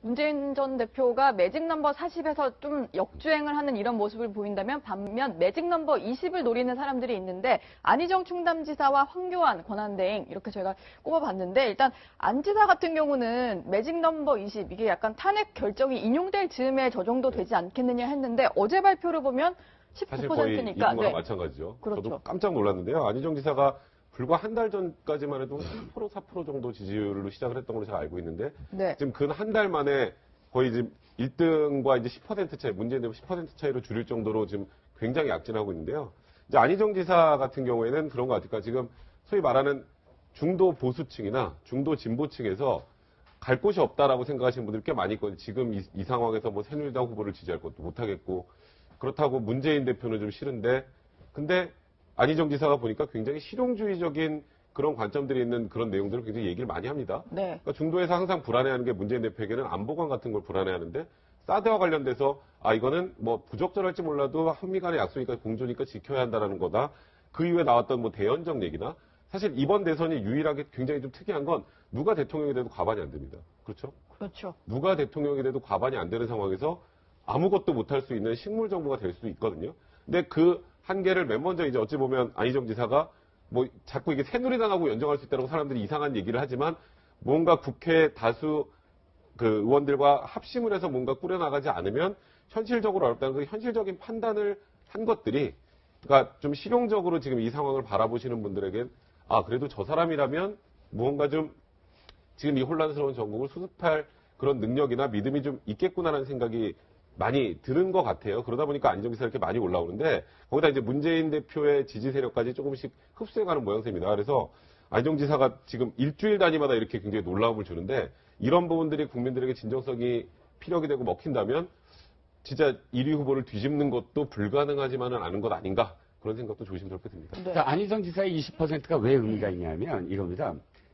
문재인 전 대표가 매직 넘버 40에서 좀 역주행을 하는 이런 모습을 보인다면 반면 매직 넘버 20을 노리는 사람들이 있는데 안희정 충남지사와 황교안 권한대행 이렇게 저희가 꼽아봤는데 일단 안 지사 같은 경우는 매직 넘버 20 이게 약간 탄핵 결정이 인용될 즈음에 저 정도 되지 않겠느냐 했는데 어제 발표를 보면 19%니까. 사실 거의 이분과 마찬가지죠. 그렇죠. 저도 깜짝 놀랐는데요. 안희정 지사가 불과 한 달 전까지만 해도 3%, 4% 정도 지지율로 시작을 했던 걸로 제가 알고 있는데 네. 지금 근 한 달 만에 거의 지금 1등과 이제 10% 차이, 문재인 대표 10% 차이로 줄일 정도로 지금 굉장히 약진하고 있는데요. 이제 안희정 지사 같은 경우에는 그런 것 같으니까 지금 소위 말하는 중도 보수층이나 중도 진보층에서 갈 곳이 없다라고 생각하시는 분들이 꽤 많이 있거든요. 지금 이 상황에서 뭐 새누리당 후보를 지지할 것도 못하겠고 그렇다고 문재인 대표는 좀 싫은데 근데 안희정 지사가 보니까 굉장히 실용주의적인 그런 관점들이 있는 그런 내용들을 굉장히 얘기를 많이 합니다. 네. 그러니까 중도에서 항상 불안해하는 게 문재인 대표에게는 안보관 같은 걸 불안해하는데 사드와 관련돼서 이거는 뭐 부적절할지 몰라도 한미 간의 약속이니까 공조니까 지켜야 한다라는 거다. 그 이후에 나왔던 뭐 대연정 얘기나 사실 이번 대선이 유일하게 굉장히 좀 특이한 건 누가 대통령이 돼도 과반이 안 됩니다. 그렇죠? 그렇죠. 누가 대통령이 돼도 과반이 안 되는 상황에서 아무것도 못할 수 있는 식물 정부가 될 수도 있거든요. 근데 그 한계를 맨 먼저 이제 어찌 보면 안희정 지사가 뭐 자꾸 이게 새누리당하고 연정할 수 있다고 사람들이 이상한 얘기를 하지만 뭔가 국회 다수 그 의원들과 합심을 해서 뭔가 꾸려나가지 않으면 현실적으로 어렵다는 그 현실적인 판단을 한 것들이 그러니까 좀 실용적으로 지금 이 상황을 바라보시는 분들에겐 그래도 저 사람이라면 무언가 좀 지금 이 혼란스러운 전국을 수습할 그런 능력이나 믿음이 좀 있겠구나라는 생각이 많이 드는 것 같아요. 그러다 보니까 안희정 지사가 이렇게 많이 올라오는데 거기다 이제 문재인 대표의 지지 세력까지 조금씩 흡수해가는 모양새입니다. 그래서 안희정 지사가 지금 일주일 단위마다 이렇게 굉장히 놀라움을 주는데 이런 부분들이 국민들에게 진정성이 피력이 되고 먹힌다면 진짜 1위 후보를 뒤집는 것도 불가능하지만은 않은 것 아닌가 그런 생각도 조심스럽게 듭니다. 네. 자, 안희정 지사의 20%가 왜 의미가 있냐면 이겁니다.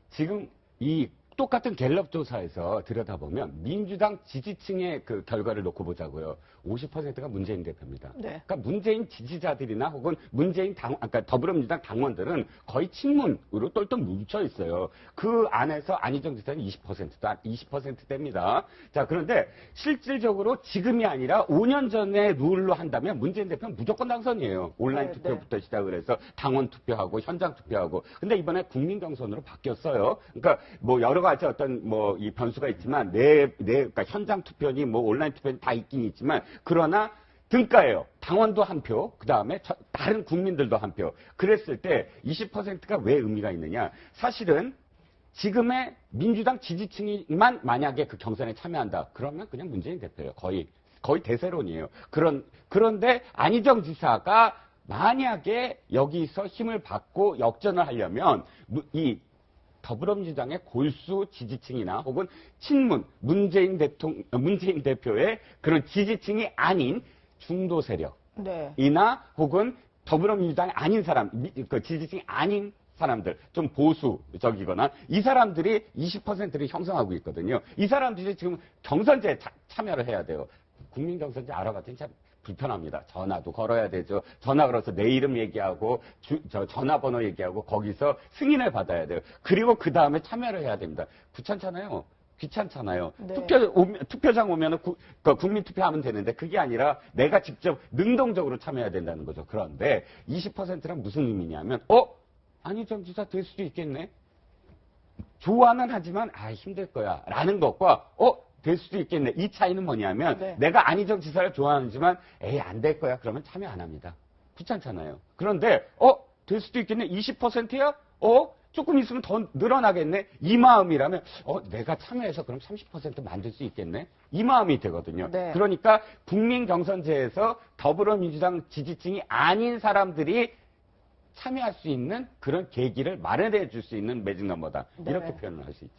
지금 이 똑같은 갤럽 조사에서 들여다보면 민주당 지지층의 그 결과를 놓고 보자고요. 50%가 문재인 대표입니다. 네. 그러니까 문재인 지지자들이나 혹은 문재인 그러니까 더불어민주당 당원들은 거의 친문으로 똘똘 뭉쳐 있어요. 그 안에서 안희정 지사는 20%대입니다. 자, 그런데 실질적으로 지금이 아니라 5년 전의 룰로 한다면 문재인 대표는 무조건 당선이에요. 온라인 네, 투표부터 시작을 해서 당원 투표하고 현장 투표하고. 근데 이번에 국민 경선으로 바뀌었어요. 그러니까 뭐 여러 가지 어떤 뭐 이 변수가 있지만 그러니까 현장 투표니 뭐 온라인 투표니 다 있긴 있지만 그러나 등가예요. 당원도 한 표, 그 다음에 다른 국민들도 한 표. 그랬을 때 20%가 왜 의미가 있느냐? 사실은 지금의 민주당 지지층이만 만약에 그 경선에 참여한다. 그러면 그냥 문재인 대표예요. 거의 대세론이에요. 그런데 안희정 지사가 만약에 여기서 힘을 받고 역전을 하려면 이 더불어민주당의 골수 지지층이나 혹은 친문 문재인 대표의 그런 지지층이 아닌 중도 세력이나 네. 혹은 더불어민주당이 아닌 사람, 그 지지층이 아닌 사람들, 좀 보수적이거나 이 사람들이 20%를 형성하고 있거든요. 이 사람들이 지금 경선제에 참여를 해야 돼요. 국민 경선제 알아봤더니 참 불편합니다. 전화도 걸어야 되죠. 전화 걸어서 내 이름 얘기하고 전화번호 얘기하고 거기서 승인을 받아야 돼요. 그리고 그 다음에 참여를 해야 됩니다. 귀찮잖아요. 네. 투표장 오면은 국민 투표하면 되는데 그게 아니라 내가 직접 능동적으로 참여해야 된다는 거죠. 그런데 20%란 무슨 의미냐면 안희정 지사 될 수도 있겠네. 좋아는 하지만 힘들 거야 라는 것과 될 수도 있겠네. 이 차이는 뭐냐면 네. 내가 안희정 지사를 좋아하지만 안 될 거야. 그러면 참여 안 합니다. 귀찮잖아요. 그런데 될 수도 있겠네. 20%야? 조금 있으면 더 늘어나겠네. 이 마음이라면 내가 참여해서 그럼 30% 만들 수 있겠네. 이 마음이 되거든요. 네. 그러니까 국민 경선제에서 더불어민주당 지지층이 아닌 사람들이 참여할 수 있는 그런 계기를 마련해 줄 수 있는 매직 넘버다. 네. 이렇게 표현을 할 수 있죠.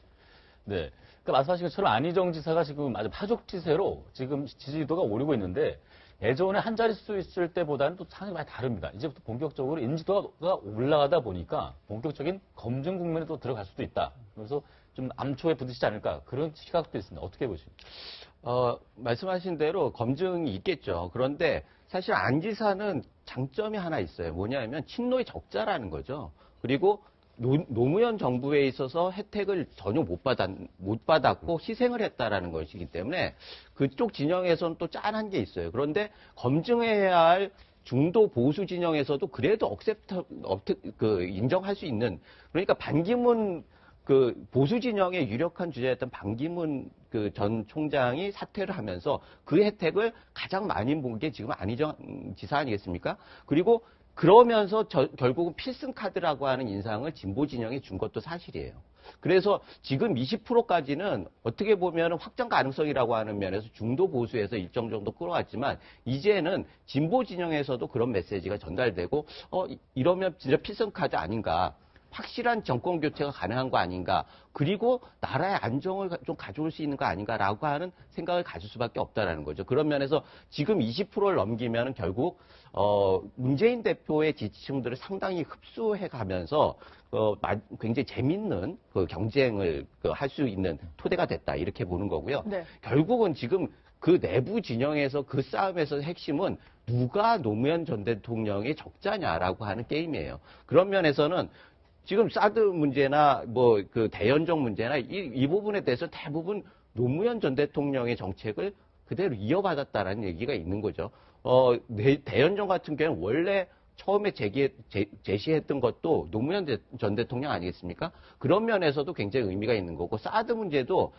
네. 그러니까 말씀하신 것처럼 안희정 지사가 지금 아주 파죽지세로 지금 지지도가 오르고 있는데 예전에 한 자릿수 있을 때보다는 또 상황이 많이 다릅니다. 이제부터 본격적으로 인지도가 올라가다 보니까 본격적인 검증 국면에 또 들어갈 수도 있다. 그래서 좀 암초에 부딪히지 않을까 그런 시각도 있습니다. 어떻게 보십니까? 말씀하신 대로 검증이 있겠죠. 그런데 사실 안 지사는 장점이 하나 있어요. 뭐냐면 친노의 적자라는 거죠. 그리고 노무현 정부에 있어서 혜택을 전혀 못 받았고 희생을 했다라는 것이기 때문에 그쪽 진영에서는 또 짠한 게 있어요. 그런데 검증해야 할 중도 보수 진영에서도 그래도 인정할 수 있는, 그러니까 반기문 그 보수 진영의 유력한 주자였던 반기문 그 전 총장이 사퇴를 하면서 그 혜택을 가장 많이 본 게 지금 안희정 지사 아니겠습니까? 그리고 그러면서 결국은 필승 카드라고 하는 인상을 진보 진영에 준 것도 사실이에요. 그래서 지금 20%까지는 어떻게 보면 확장 가능성이라고 하는 면에서 중도 보수에서 일정 정도 끌어왔지만 이제는 진보 진영에서도 그런 메시지가 전달되고 이러면 진짜 필승 카드 아닌가. 확실한 정권 교체가 가능한 거 아닌가. 그리고 나라의 안정을 좀 가져올 수 있는 거 아닌가라고 하는 생각을 가질 수밖에 없다라는 거죠. 그런 면에서 지금 20%를 넘기면 결국 문재인 대표의 지지층들을 상당히 흡수해 가면서 굉장히 재밌는 그 경쟁을 할 수 있는 토대가 됐다. 이렇게 보는 거고요. 네. 결국은 지금 그 내부 진영에서 그 싸움에서 핵심은 누가 노무현 전 대통령의 적자냐라고 하는 게임이에요. 그런 면에서는 지금 사드 문제나 뭐 그 대연정 문제나 이 부분에 대해서 대부분 노무현 전 대통령의 정책을 그대로 이어받았다라는 얘기가 있는 거죠. 대연정 같은 경우는 원래 처음에 제시했던 것도 노무현 전 대통령 아니겠습니까? 그런 면에서도 굉장히 의미가 있는 거고, 사드 문제도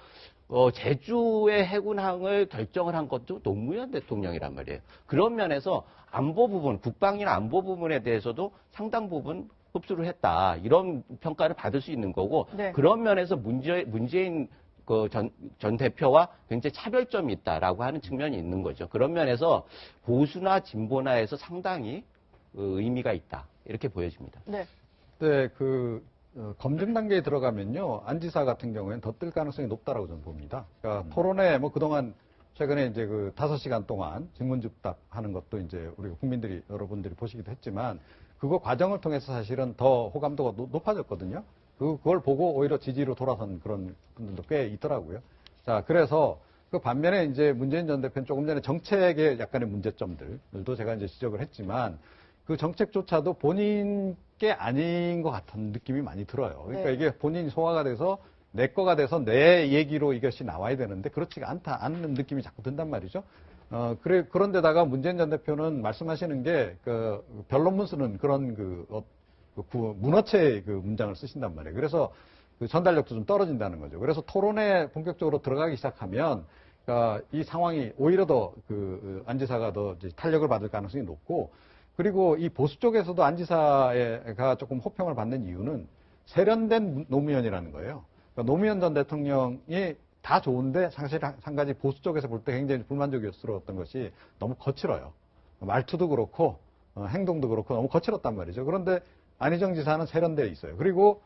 제주의 해군항을 결정을 한 것도 노무현 대통령이란 말이에요. 그런 면에서 안보 부분, 국방이나 안보 부분에 대해서도 상당 부분 흡수를 했다. 이런 평가를 받을 수 있는 거고, 네. 그런 면에서 문재인 전 대표와 굉장히 차별점이 있다라고 하는 측면이 있는 거죠. 그런 면에서 보수나 진보나에서 상당히 의미가 있다. 이렇게 보여집니다. 네. 네, 검증 단계에 들어가면요, 안 지사 같은 경우에는 더 뜰 가능성이 높다라고 저는 봅니다. 그러니까 토론회 그동안 최근에 이제 5시간 동안 질문즉답 하는 것도 이제 우리 국민들이, 여러분들이 보시기도 했지만, 그거 과정을 통해서 사실은 더 호감도가 높아졌거든요. 그걸 보고 오히려 지지로 돌아선 그런 분들도 꽤 있더라고요. 자, 그래서 그 반면에 이제 문재인 전 대표는 조금 전에 정책의 약간의 문제점들도 제가 이제 지적을 했지만, 그 정책조차도 본인 게 아닌 것 같은 느낌이 많이 들어요. 그러니까 네. 이게 본인이 소화가 돼서 내 거가 돼서 내 얘기로 이것이 나와야 되는데 그렇지가 않는 느낌이 자꾸 든단 말이죠. 그런데다가 문재인 전 대표는 말씀하시는 게 변론문 쓰는 그런 문어체 문장을 쓰신단 말이에요. 그래서 전달력도 좀 떨어진다는 거죠. 그래서 토론에 본격적으로 들어가기 시작하면 이 상황이 오히려 더 안 지사가 더 이제 탄력을 받을 가능성이 높고, 그리고 이 보수 쪽에서도 안 지사가 조금 호평을 받는 이유는 세련된 노무현이라는 거예요. 그러니까 노무현 전 대통령이 다 좋은데 사실 한 가지 보수 쪽에서 볼 때 굉장히 불만족스러웠던 것이 너무 거칠어요. 말투도 그렇고 행동도 그렇고 너무 거칠었단 말이죠. 그런데 안희정 지사는 세련되어 있어요. 그리고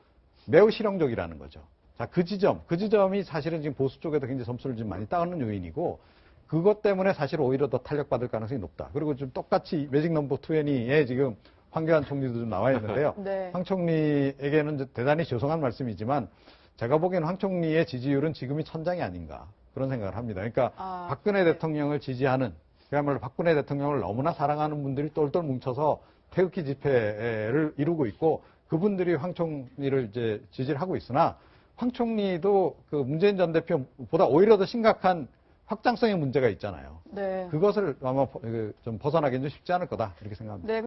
매우 실용적이라는 거죠. 자, 그 지점이 사실은 지금 보수 쪽에도 굉장히 점수를 좀 많이 따는 요인이고, 그것 때문에 사실 오히려 더 탄력받을 가능성이 높다. 그리고 좀 똑같이 매직 넘버 20에 지금 황교안 총리도 좀 나와 있는데요. 네. 황 총리에게는 대단히 죄송한 말씀이지만 제가 보기에는 황 총리의 지지율은 지금이 천장이 아닌가 그런 생각을 합니다. 그러니까 박근혜 네. 대통령을 지지하는, 그야말로 박근혜 대통령을 너무나 사랑하는 분들이 똘똘 뭉쳐서 태극기 집회를 이루고 있고, 그분들이 황 총리를 이제 지지를 하고 있으나, 황 총리도 문재인 전 대표보다 오히려 더 심각한 확장성의 문제가 있잖아요. 네. 그것을 아마 좀 벗어나기는 좀 쉽지 않을 거다 이렇게 생각합니다. 네.